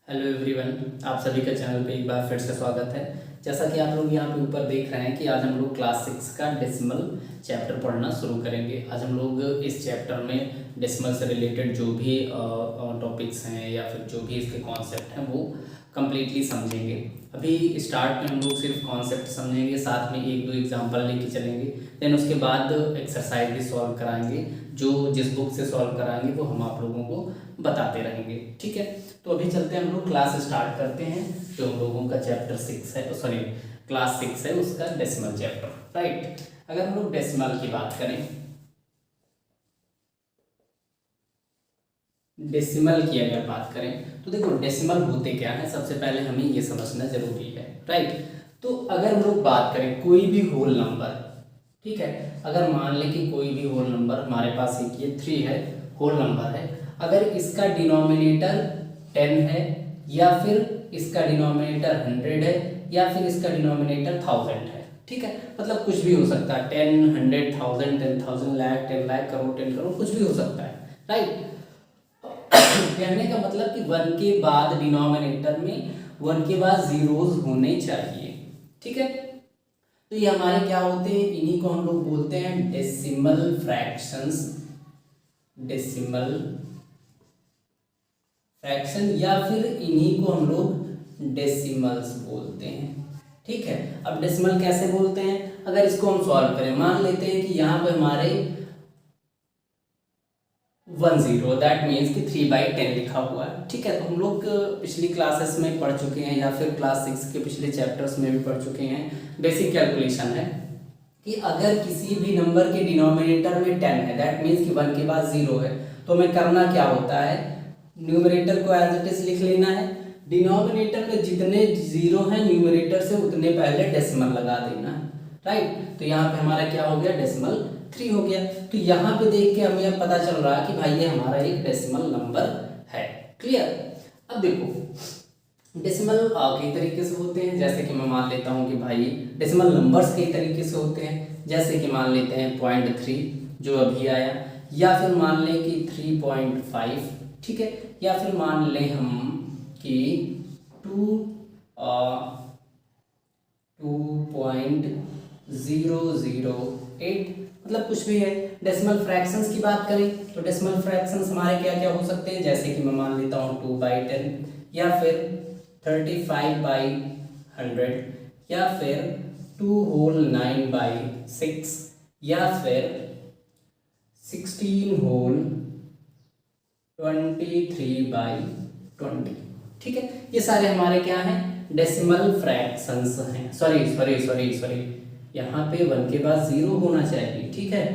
Hello everyone, आप सभी का चैनल पे एक बार फिर से स्वागत है। जैसा कि आप लोग यहाँ पे ऊपर देख रहे हैं कि आज हम लोग क्लास 6 का डेसिमल चैप्टर पढ़ना शुरू करेंगे। आज हम लोग इस चैप्टर में डेसिमल से रिलेटेड जो भी टॉपिक्स हैं या फिर जो भी इसके कॉन्सेप्ट हैं वो कम्प्लीटली समझेंगे। अभी स्टार्ट में हम लोग सिर्फ कॉन्सेप्ट समझेंगे, साथ में एक दो एग्जाम्पल लेके चलेंगे। देन उसके बाद एक्सरसाइज भी सॉल्व कराएंगे। जो जिस बुक से सॉल्व कराएंगे वो हम आप लोगों को बताते रहेंगे, ठीक है। तो अभी चलते हैं, हम लोग क्लास स्टार्ट करते हैं। जो हम लोगों का चैप्टर 6 है, सॉरी क्लास 6 है, उसका डेसिमल चैप्टर, राइट। अगर हम लोग डेसिमल की बात करें, डेसिमल की अगर बात करें तो देखो डेसिमल होते क्या है, सबसे पहले हमें ये समझना जरूरी है, राइट। तो अगर हम लोग बात करें कोई भी होल नंबर, ठीक है, अगर मान लें कि कोई भी होल नंबर हमारे पास एक ये 3 है, होल नंबर है, अगर इसका डिनोमिनेटर 10 है या फिर इसका डिनोमिनेटर 100 है या फिर इसका डिनोमिनेटर 1000 है, ठीक है, मतलब कुछ भी हो सकता है, 10, 100, 1000, 10,000, लाख, 10 लाख, करोड़, 10 करोड़, कुछ भी हो सकता है, राइट। कहने का मतलब कि 1 के बाद डिनोमिनेटर में 1 के बाद जीरोस होने चाहिए, ठीक है। तो ये हमारे क्या होते हैं, इन्हीं को हम लोग बोलते हैं डेसिमल फ्रैक्शंस, डेसिमल फ्रैक्शन, या फिर इन्हीं को हम लोग डेसिमल्स बोलते हैं, ठीक है। अब डेसिमल कैसे बोलते हैं, अगर इसको हम सॉल्व करें, मान लेते हैं कि यहाँ पे हमारे 10, दैट मीन्स कि 3/10 लिखा हुआ है, ठीक है। तो हम लोग पिछली क्लासेस में पढ़ चुके हैं या फिर क्लास 6 के पिछले चैप्टर्स में भी पढ़ चुके हैं। बेसिक कैलकुलेशन है कि अगर किसी भी नंबर के डिनोमिनेटर में 10 है, दैट मीन्स कि 1 के बाद 0 है, तो हमें करना क्या होता है, न्यूमरेटर को एज इट इज लिख लेना है, डिनोमिनेटर में जितने जीरो हैं न्यूमरेटर से उतने पहले डेसिमल लगा देना है, राइट। तो यहाँ पे हमारा क्या हो गया, डेसिमल 3 हो गया। तो यहाँ पे देख के हमें अब पता चल रहा है कि भाई ये हमारा एक डेसिमल नंबर है, क्लियर। अब देखो डेसिमल कई तरीके से होते हैं, जैसे कि मैं मान लेता हूँ कि भाई डेसिमल नंबर्स कई तरीके से होते हैं, जैसे कि मान लेते हैं 0.3 जो अभी आया, या फिर मान लें कि 3.5, ठीक है, या फिर मान लें हम कि 2.008, मतलब कुछ भी है। डेसिमल फ्रैक्शंस की बात करें तो डेसिमल फ्रैक्शंस हमारे क्या क्या हो सकते हैं, जैसे कि मैं मान लेता हूँ 2/10 या फिर 35/100 या फिर 2/9/6 या फिर 16/23/20, ठीक है। ये सारे हमारे क्या हैं, डेसिमल फ्रैक्शंस हैं। सॉरी सॉरी सॉरी सॉरी, यहाँ पे 1 के बाद 0 होना चाहिए, ठीक है।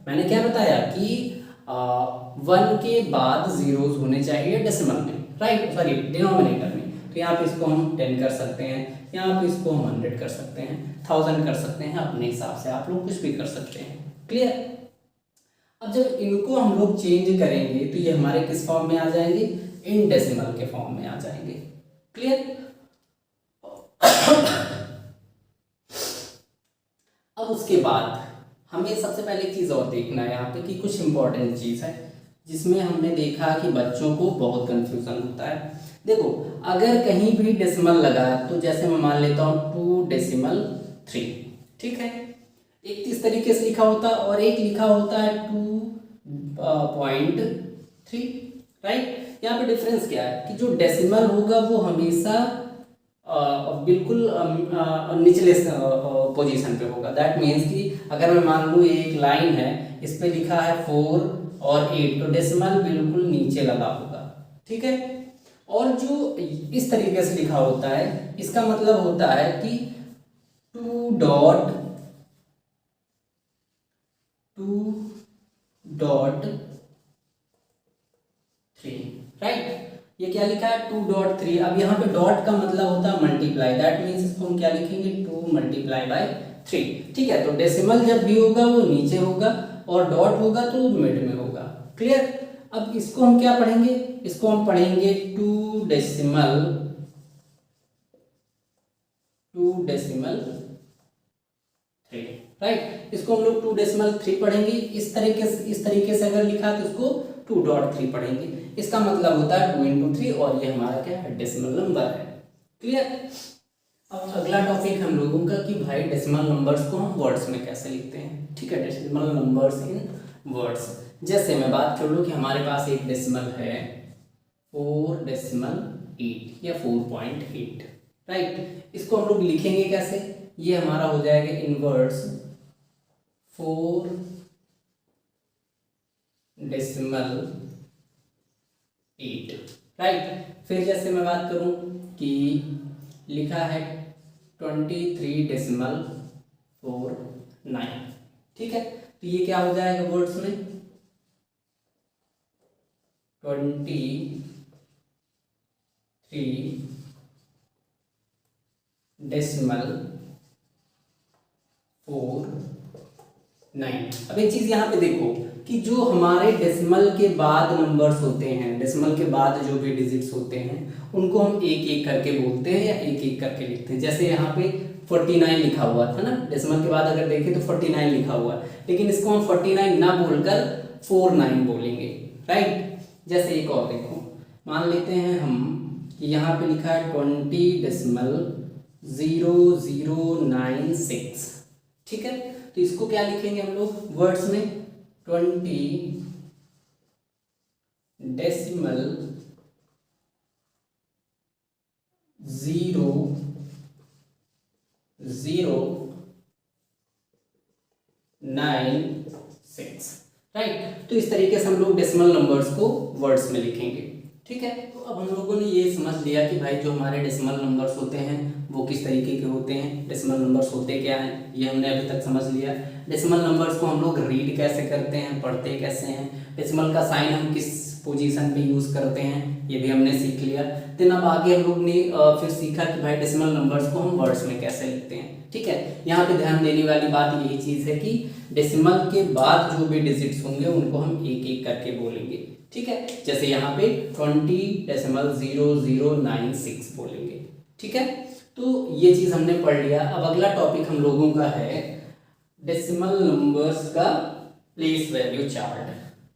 मैंने क्या बताया कि 1 के बाद जीरोस होने चाहिए डेसिमल में, राइट, सॉरी डिनोमिनेटर में। तो यहाँ पे इसको हम 10 कर सकते हैं, यहाँ पे इसको हम 100 कर सकते हैं, 1000 कर सकते हैं, अपने हिसाब से आप लोग कुछ भी कर सकते हैं, क्लियर। अब जब इनको हम लोग चेंज करेंगे तो ये हमारे किस फॉर्म में आ जाएंगे, इन डेसिमल के फॉर्म में आ जाएंगे, क्लियर। अब उसके बाद हमें सबसे पहले चीज़ और देखना है यहाँ पे कि कुछ इंपॉर्टेंट चीज़ है जिसमें हमने देखा कि बच्चों को बहुत कंफ्यूजन होता है। देखो अगर कहीं भी डेसिमल लगा तो जैसे मैं मान लेता हूँ 2.3, ठीक है, एक तो इस तरीके से लिखा होता है और एक लिखा होता है 2.3, राइट। यहाँ पे डिफरेंस क्या है कि जो डेसिमल होगा वो हमेशा बिल्कुल निचले पोजीशन पे होगा, दैट मीन्स कि अगर मैं मान लूँ एक लाइन है, इस पे लिखा है 4 और 8, तो डेसिमल बिल्कुल नीचे लगा होगा, ठीक है। और जो इस तरीके से लिखा होता है इसका मतलब होता है कि 2.3, राइट। ये क्या लिखा है 2.3। अब यहाँ पे डॉट का मतलब होता है मल्टीप्लाई, दैट मीन्स इसको हम क्या लिखेंगे 2 × 3, ठीक है। तो डेसिमल जब भी होगा वो नीचे होगा और डॉट होगा तो मिड में होगा, क्लियर। अब इसको हम क्या पढ़ेंगे, इसको हम पढ़ेंगे 2.3, राइट। इसको हम लोग 2.3 पढ़ेंगे। इस तरीके से अगर लिखा तो इसको 2.3 पढ़ेंगे। इसका मतलब होता है 2 इंटू 3 और ये हमारा क्या है, डेसिमल नंबर है। क्लियर। अब अगला टॉपिक हम लोगों का कि भाई डेसिमल नंबर्स को हम वर्ड्स में कैसे लिखते हैं। ठीक है, डेसिमल नंबर्स इन वर्ड्स। जैसे मैं बात कर लूँ कि हमारे पास एक डेसिमल है 4.8 या 4.8, राइट। इसको हम लोग लिखेंगे कैसे, ये हमारा हो जाएगा इन वर्ड्स 4.8, राइट। फिर जैसे मैं बात करूं कि लिखा है 23.49, ठीक है, तो ये क्या हो जाएगा वर्ड्स में 23.49। अब एक चीज यहाँ पे देखो कि जो हमारे डेसिमल के बाद नंबर्स होते हैं, डेसिमल के बाद जो भी डिजिट्स होते हैं उनको हम एक एक करके बोलते हैं या एक एक करके लिखते हैं। जैसे यहाँ पे 49 लिखा हुआ था ना, डेसिमल के बाद अगर देखें तो 49 लिखा हुआ है, लेकिन इसको हम 49 ना बोलकर 49 बोलेंगे, राइट। जैसे एक और देखो, मान लेते हैं हम कि यहाँ पे लिखा है 20.0096, ठीक है, तो इसको क्या लिखेंगे हम लोग वर्ड्स में 20.0096, राइट। तो इस तरीके से हम लोग डेसिमल नंबर्स को वर्ड्स में लिखेंगे, ठीक है। तो अब हम लोगों ने ये समझ लिया कि भाई जो हमारे डेसिमल नंबर्स होते हैं वो किस तरीके के होते हैं, डेसिमल नंबर्स होते क्या हैं, ये हमने अभी तक समझ लिया। डेसिमल नंबर्स को हम लोग रीड कैसे करते हैं, पढ़ते कैसे हैं, डेसिमल का साइन हम किस पोजीशन पे यूज़ करते हैं, ये भी हमने सीख लिया। देन अब आगे हम लोग ने फिर सीखा कि भाई डेसिमल नंबर्स को हम वर्ड्स में कैसे लिखते हैं, ठीक है। यहाँ पे ध्यान देने वाली बात यही चीज़ है कि डेसिमल के बाद जो भी डिजिट्स होंगे उनको हम एक एक करके बोलेंगे, ठीक है। जैसे यहाँ पे 20.0096 बोलेंगे, ठीक है। तो ये चीज़ हमने पढ़ लिया। अब अगला टॉपिक हम लोगों का है डेसिमल नंबर्स का प्लेस वैल्यू चार्ट,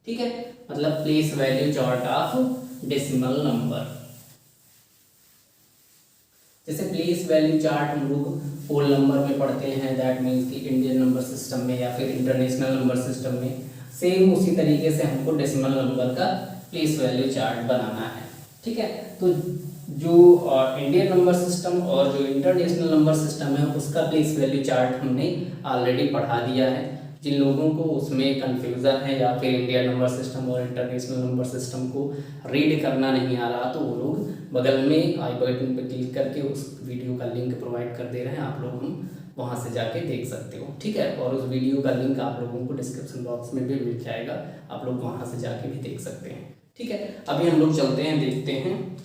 ठीक है, मतलब place value chart of decimal number. जैसे प्लेस वैल्यू चार्ट हम लोग होल नंबर में पढ़ते हैं, दैट मीन्स कि इंडियन नंबर सिस्टम में या फिर इंटरनेशनल नंबर सिस्टम में, सेम उसी तरीके से हमको डेसिमल नंबर का प्लेस वैल्यू चार्ट बनाना है, ठीक है। तो जो इंडियन नंबर सिस्टम और जो इंटरनेशनल नंबर सिस्टम है उसका प्लेस वैल्यू चार्ट हमने ऑलरेडी पढ़ा दिया है। जिन लोगों को उसमें कन्फ्यूज़न है या फिर इंडियन नंबर सिस्टम और इंटरनेशनल नंबर सिस्टम को रीड करना नहीं आ रहा, तो वो लोग बगल में आई बटन पर क्लिक करके उस वीडियो का लिंक प्रोवाइड कर दे रहे हैं, आप लोग हम वहाँ से जाके देख सकते हो, ठीक है। और उस वीडियो का लिंक आप लोगों को डिस्क्रिप्शन बॉक्स में भी मिल जाएगा, आप लोग वहाँ से जाके भी देख सकते हैं, ठीक है। अभी हम लोग चलते हैं, देखते हैं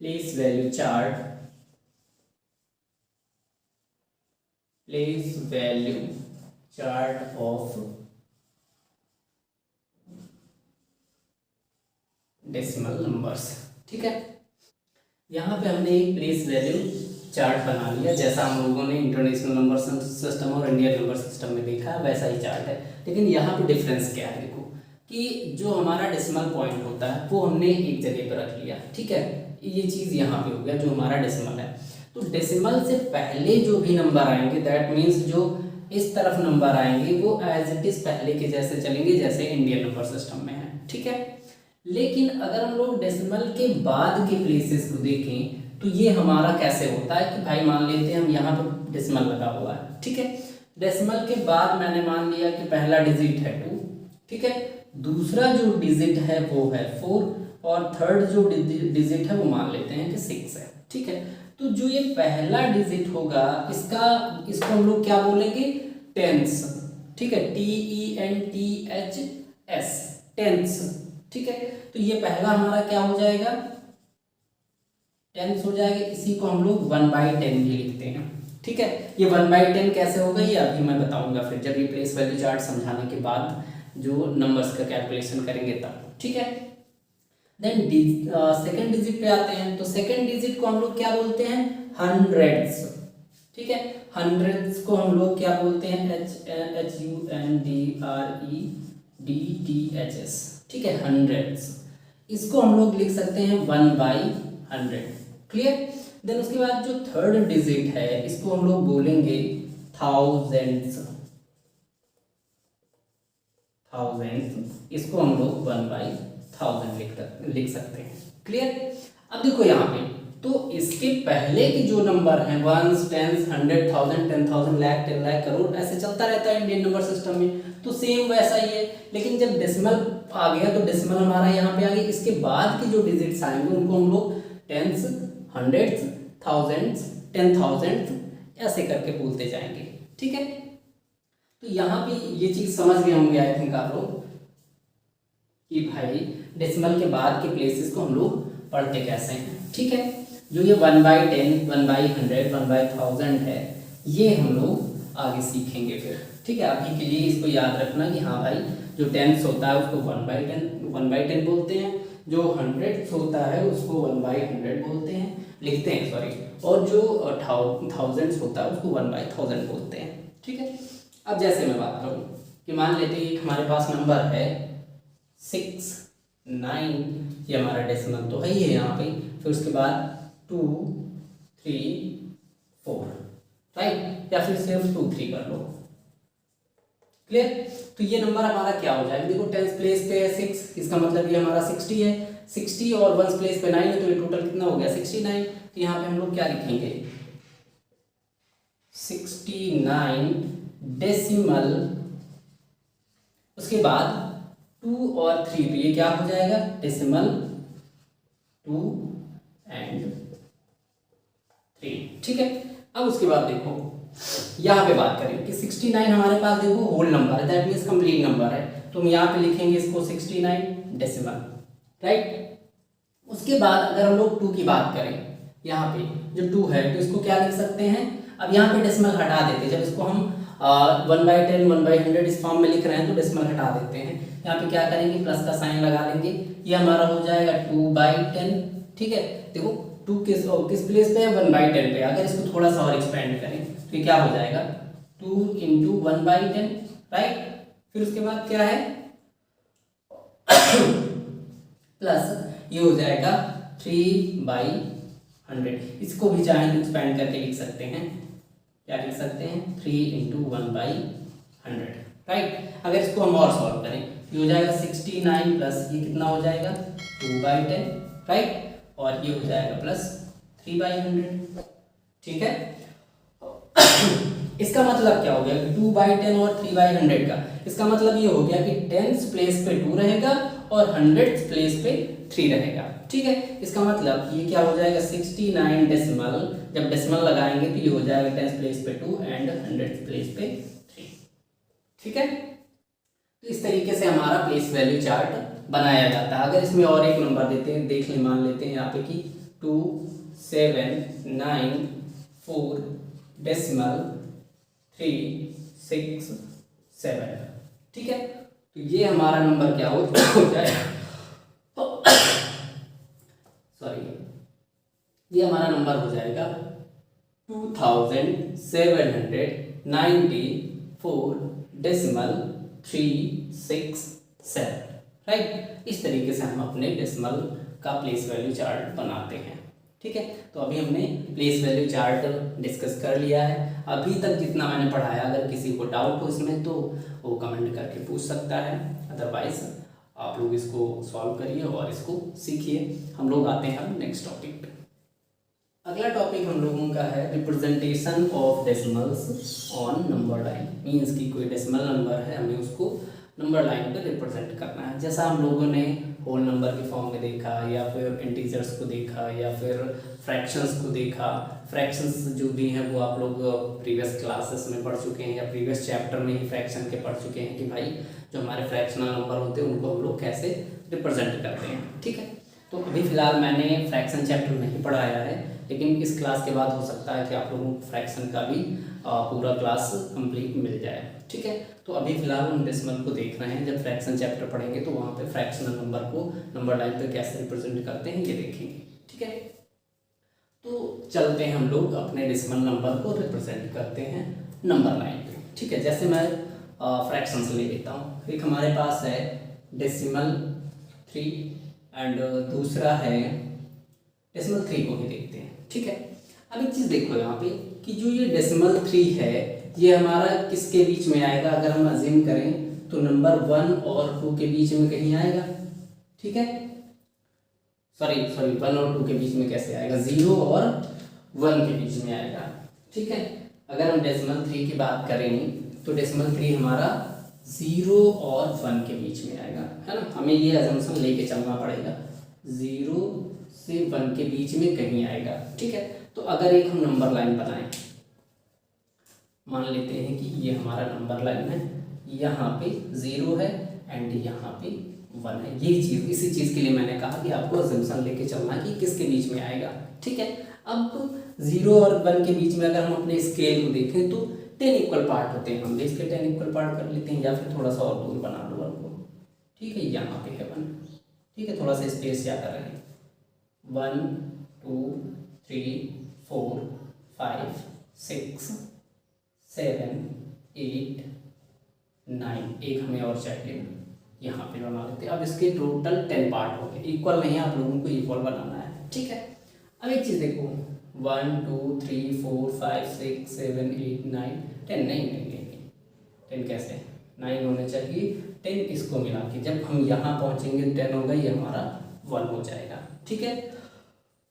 place value chart, place value chart of decimal numbers, ठीक है। यहाँ पे हमने एक प्लेस वैल्यू चार्ट बना लिया, जैसा हम लोगों ने इंटरनेशनल नंबर सिस्टम और इंडियन नंबर सिस्टम में देखा वैसा ही चार्ट है। लेकिन यहाँ पे डिफरेंस क्या है, देखो कि जो हमारा डेसिमल पॉइंट होता है वो हमने एक जगह पर रख लिया, ठीक है, ये चीज़ यहाँ पे हो गया जो हमारा डेसिमल है। तो डेसिमल से पहले जो भी नंबर आएंगे, दैट मीन्स जो इस तरफ नंबर आएंगे वो एज इट इज़ पहले के जैसे चलेंगे जैसे इंडियन नंबर सिस्टम में है, ठीक है। लेकिन अगर हम लोग डेसिमल के बाद के प्लेसेस को देखें तो ये हमारा कैसे होता है कि भाई मान लेते हैं हम यहाँ पर डेसिमल लगा हुआ है, ठीक है। डेसिमल के बाद मैंने मान लिया कि पहला डिजिट है 2, ठीक है, दूसरा जो डिजिट है वो है 4 और थर्ड जो डिजिट है वो मान लेते हैं कि 6 है, ठीक है। तो जो ये पहला डिजिट होगा इसको हम लोग क्या बोलेंगे, टेंस, ठीक है, TENTHS, टेंस, ठीक है। तो ये पहला हमारा क्या हो जाएगा, टेंस हो जाएगा। इसी को हम लोग 1/10 भी लिखते हैं, ठीक है। ये 1/10 कैसे होगा ये अभी मैं बताऊंगा फिर, जब ये प्लेस वैल्यू चार्ट समझाने के बाद जो नंबर्स का कैलकुलेशन करेंगे तब, ठीक है। देन सेकेंड डिजिट पे आते हैं, तो सेकेंड डिजिट को हम लोग क्या बोलते हैं, हंड्रेड्स, ठीक है। हंड्रेड्स को हम लोग क्या बोलते हैं, HUNDREDDHS, ठीक है, हंड्रेड्स, इसको हम लोग लिख सकते हैं 1/100। क्लियर। देन उसके बाद जो थर्ड डिजिट है इसको हम लोग बोलेंगे थाउजेंड्स, इसको हम लोग 1/1000 लिख सकते हैं। क्लियर। अब देखो यहाँ पे तो इसके पहले के जो नंबर हैं वंस, टेंस, 100,000, 10,000, लाख, 10 लाख, करोड़, ऐसे चलता रहता है इंडियन नंबर सिस्टम में, तो सेम वैसा ही है। लेकिन जब डेसिमल आ गया तो डेसिमल हमारा यहाँ पे आ गया, इसके बाद के जो डिजिट्स आएंगे उनको हम लोग टेंस, हंड्रेड्स, थाउजेंड्स, 10,000 ऐसे करके बोलते जाएंगे। ठीक है, तो यहाँ पे ये चीज समझ गए होंगे आई थिंक आप लोग कि भाई डेसिमल के बाद के प्लेसेस को हम लोग पढ़ते कैसे हैं। ठीक है, जो ये 1/10, 1/100, 1/1000 है ये हम लोग आगे सीखेंगे फिर। ठीक है, अभी के लिए इसको याद रखना कि हाँ भाई जो टेंस होता है उसको 1/10 बोलते हैं, जो हंड्रेड्स होता है उसको 1/100 बोलते हैं, लिखते हैं सॉरी, और जो थाउजेंड्स होता है उसको 1/1000 बोलते हैं। ठीक है, अब जैसे मैं बात करूँ कि मान लेते हैं हमारे पास नंबर है 6, 9, ये हमारा डेसिमल तो है ही है यहाँ पे, फिर उसके बाद 2, 3, 4, राइट, या फिर सिर्फ 2, 3 कर लो। क्लियर। तो ये नंबर हमारा क्या हो जाएगा, देखो टेंस प्लेस पे है 6, इसका मतलब ये हमारा 60 है, 60 और वंस प्लेस पे 9 है, तो ये टोटल कितना हो गया 69। तो यहाँ पे हम लोग क्या लिखेंगे 69 डेसिमल, उसके बाद 2 और 3, तो ये क्या हो जाएगा डेसिमल 2 एंड 3। ठीक है, अब उसके बाद देखो यहाँ पे बात करें कि 69 हमारे पास देखो होल नंबर है, दैट मीन्स कंप्लीट नंबर है, तो हम यहाँ पे लिखेंगे इसको 69 डेसिमल, राइट। उसके बाद अगर हम लोग 2 की बात करें, यहाँ पे जो 2 है तो इसको क्या लिख सकते हैं, अब यहाँ पे डेसिमल हटा देते हैं, जब इसको हम 1/10, 1/100 इस फॉर्म में लिख रहे हैं तो डेसिमल हटा देते हैं, यहाँ पे क्या करेंगे प्लस का साइन लगा देंगे, ये हमारा हो जाएगा 2/10। ठीक है, देखो 2 किस प्लेस पे है 1/10 पे, अगर इसको थोड़ा सा और एक्सपेंड करें तो क्या हो जाएगा 2 × 1/10, राइट। फिर उसके बाद क्या है प्लस ये हो जाएगा 3/100, इसको भी चाहे तो एक्सपेंड करके लिख सकते हैं, क्या लिख सकते हैं 3 × 1/100, राइट। अगर इसको हम और सॉल्व करें ये हो जाएगा 69 प्लस ये कितना हो जाएगा 2/10, राइट, और ये हो जाएगा प्लस 3/100। ठीक है, इसका मतलब क्या हो गया 2/10 और 3/100 का, इसका मतलब ये हो गया कि 10th प्लेस पे 2 रहेगा और 100th प्लेस पे 3 रहेगा। ठीक है, इसका मतलब ये क्या हो जाएगा 69 डेसिमल, जब डेसिमल लगाएंगे तो ये हो जाएगा 10th प्लेस पे 2 एंड 100th प्लेस पे 3। ठीक है, तो इस तरीके से हमारा प्लेस वैल्यू चार्ट बनाया जाता है। अगर इसमें और एक नंबर देते हैं, देख लें, मान लेते हैं यहाँ पे कि 2, 7, 9, 4 डेसिमल 3, 6, 7। ठीक है, तो ये हमारा नंबर क्या हो जाएगा सॉरी, ये हमारा नंबर हो जाएगा 2794 डेसिमल 367, राइट। इस तरीके से हम अपने डेसिमल का प्लेस वैल्यू चार्ट बनाते हैं। ठीक है, तो अभी हमने प्लेस वैल्यू चार्ट डिस्कस कर लिया है। अभी तक जितना मैंने पढ़ाया, अगर किसी को डाउट हो इसमें तो वो कमेंट करके पूछ सकता है, अदरवाइज आप लोग इसको सॉल्व करिए और इसको सीखिए। हम लोग आते हैं अब नेक्स्ट टॉपिक पे। अगला टॉपिक हम लोगों का है representation of decimals on number line. Means कि कोई डेसिमल नंबर है, हमें उसको नंबर लाइन पर रिप्रेजेंट करना है। जैसा हम लोगों ने होल नंबर के फॉर्म में देखा, या फिर इंटीजर्स को देखा, या फिर फ्रैक्शंस को देखा। फ्रैक्शंस जो भी हैं वो आप लोग प्रीवियस क्लासेस में पढ़ चुके हैं, या प्रीवियस चैप्टर में ही फ्रैक्शन के पढ़ चुके हैं कि भाई जो हमारे फ्रैक्शनल नंबर होते हैं उनको हम लोग कैसे रिप्रेजेंट करते हैं। ठीक है, तो अभी फिलहाल मैंने फ्रैक्शन चैप्टर नहीं पढ़ाया है, लेकिन इस क्लास के बाद हो सकता है कि आप लोगों को फ्रैक्शन का भी पूरा क्लास कंप्लीट मिल जाए। ठीक है, तो अभी फिलहाल हम डेसिमल को देख रहे हैं। जब फ्रैक्शन चैप्टर पढ़ेंगे तो वहाँ पे फ्रैक्शनल नंबर को नंबर लाइन पे कैसे रिप्रेजेंट करते हैं ये देखेंगे। ठीक है, तो चलते हैं हम लोग अपने डेसिमल नंबर को रिप्रेजेंट करते हैं नंबर लाइन पे। ठीक है, जैसे मैं फ्रैक्शंस ले लेता हूँ। एक हमारे पास है डेसिमल 3 एंड दूसरा है डेसिमल 3 को भी देखते हैं। ठीक है, अब एक चीज़ देखो यहाँ पे कि जो ये डेसिमल 3 है ये हमारा किसके बीच में आएगा, अगर हम अज्यूम करें तो नंबर 1 और 2 के बीच में कहीं आएगा। ठीक है, सॉरी 1 और 2 के बीच में कैसे आएगा, 0 और 1 के बीच में आएगा। ठीक है, अगर हम डेसिमल 3 की बात करें तो डेसिमल 3 हमारा 0 और 1 के बीच में आएगा, है ना। हमें ये अजम्पशन लेके चलना पड़ेगा, 0 से 1 के बीच में कहीं आएगा। ठीक है, तो अगर एक हम नंबर लाइन बनाएं, मान लेते हैं कि ये हमारा नंबर लाइन है, यहाँ पे 0 है एंड यहाँ पे 1 है। यही चीज़, इसी चीज़ के लिए मैंने कहा कि आपको अजम्पशन लेके चलना कि किसके बीच में आएगा। ठीक है, अब 0 और 1 के बीच में अगर हम अपने स्केल को देखें तो 10 इक्वल पार्ट होते हैं। हम इसके 10 इक्वल पार्ट कर लेते हैं, या फिर थोड़ा सा और दूर बना लो 1 को। ठीक है, यहाँ पे है 1। ठीक है, थोड़ा सा स्पेस ज़्यादा रहे। 1 2 3 4 5 6 7 8 9, एक हमें और चाहिए, यहाँ पे बना लेते हैं। अब इसके टोटल 10 पार्ट हो गए, इक्वल नहीं, आप लोगों को इक्वल बनाना है। ठीक है, अब एक चीज़ देखो 1 2 3 4 5 6 7 8 9 10, नहीं 10 कैसे, 9 होने चाहिए। 10 इसको मिला के जब हम यहाँ पहुँचेंगे 10 होगा, ये हमारा 1 हो जाएगा। ठीक है,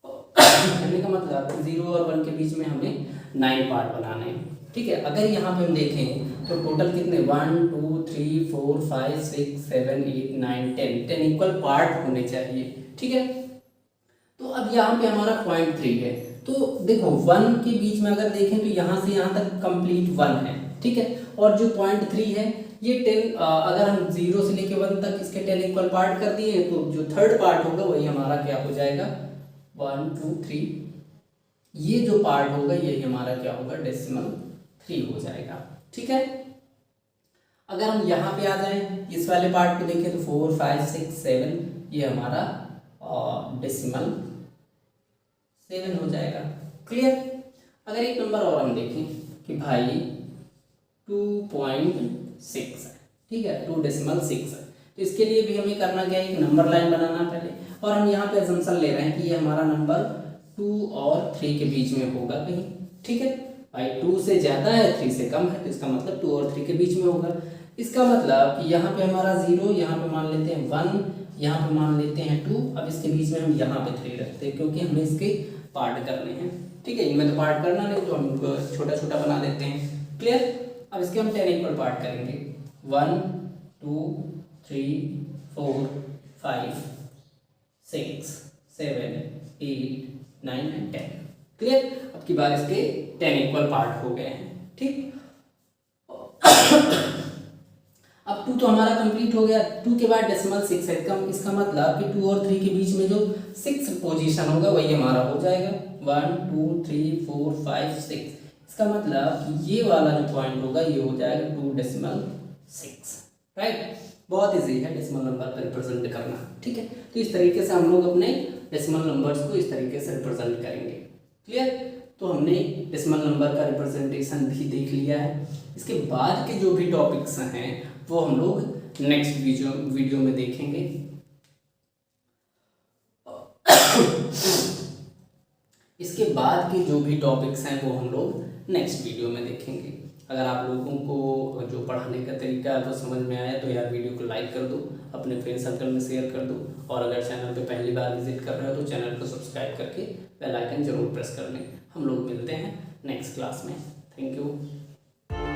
कहने का मतलब 0 और 1 के बीच में हमें 9 पार्ट बनाने हैं। ठीक है, अगर यहाँ पे हम देखें तो टोटल कितने 1 2 3 4 5 6 7 8 9 10 इक्वल पार्ट होने चाहिए। ठीक है, तो अब यहाँ पे हमारा 0.3 है, तो देखो 1 के बीच में अगर देखें तो यहाँ से यहाँ तक कंप्लीट 1 है। ठीक है, और जो 0.3 है ये 10, अगर हम 0 से लेके 1 तक इसके 10 इक्वल पार्ट कर दिए तो जो थर्ड पार्ट होगा वही हमारा क्या हो जाएगा 1 2 3, ये जो पार्ट होगा यही हमारा क्या होगा डेसिमल 3 हो जाएगा। ठीक है, अगर हम यहाँ पे आ जाएं इस वाले पार्ट को देखें तो 4 5 6 7, ये हमारा डेसिमल 7 हो जाएगा। क्लियर। अगर एक नंबर और हम देखें कि भाई 2.6 है, ठीक है, 2 डेसिमल 6 है, तो इसके लिए भी हमें करना क्या है, एक नंबर लाइन बनाना पहले, और हम यहाँ पे अजम्पशन ले रहे हैं कि ये हमारा नंबर 2 और 3 के बीच में होगा कहीं। ठीक है भाई, 2 से ज़्यादा है 3 से कम है, तो इसका मतलब 2 और 3 के बीच में होगा। इसका मतलब कि यहाँ पे हमारा 0, यहाँ पे मान लेते हैं 1, यहाँ पे मान लेते हैं 2, अब इसके बीच में हम यहाँ पे 3 रखते हैं क्योंकि हमें इसके पार्ट करने हैं। ठीक है, इनमें तो पार्ट करना नहीं, तो हम इनको छोटा छोटा बना देते हैं। क्लियर। अब इसके हम 10 इक्वल पार्ट करेंगे, 1 2 3 4 5 6 7 8 9 एंड 10। क्लियर। अब की बार इसके 10 इक्वल पार्ट हो गए हैं। ठीक, अब 2 तो हमारा कंप्लीट हो गया। 2 के बाद डेसिमल 6 है, इसका मतलब कि 2 और 3 के बीच में जो 6 पोजीशन होगा वही हमारा हो जाएगा 1 2 3 4 5 6। इसका मतलब कि ये वाला जो पॉइंट होगा ये हो जाएगा 2 डेसिमल 6। राइट, बहुत इजी है डेसिमल नंबर पर रिप्रेजेंट करना। ठीक है, तो इस तरीके से हम लोग अपने डेसिमल नंबर्स को इस तरीके से रिप्रेजेंट करेंगे। क्लियर। तो हमने डेसिमल नंबर का रिप्रेजेंटेशन भी देख लिया है। इसके बाद के जो भी टॉपिक्स हैं वो हम लोग नेक्स्ट वीडियो में देखेंगे। इसके बाद के जो भी टॉपिक्स हैं वो हम लोग नेक्स्ट वीडियो में देखेंगे। अगर आप लोगों को जो पढ़ाने का तरीका है वो समझ में आया तो यार वीडियो को लाइक कर दो, अपने फ्रेंड सर्कल में शेयर कर दो, और अगर चैनल पे पहली बार विजिट कर रहे हो तो चैनल को सब्सक्राइब करके बेल आइकन जरूर प्रेस कर लें। हम लोग मिलते हैं नेक्स्ट क्लास में। Thank you.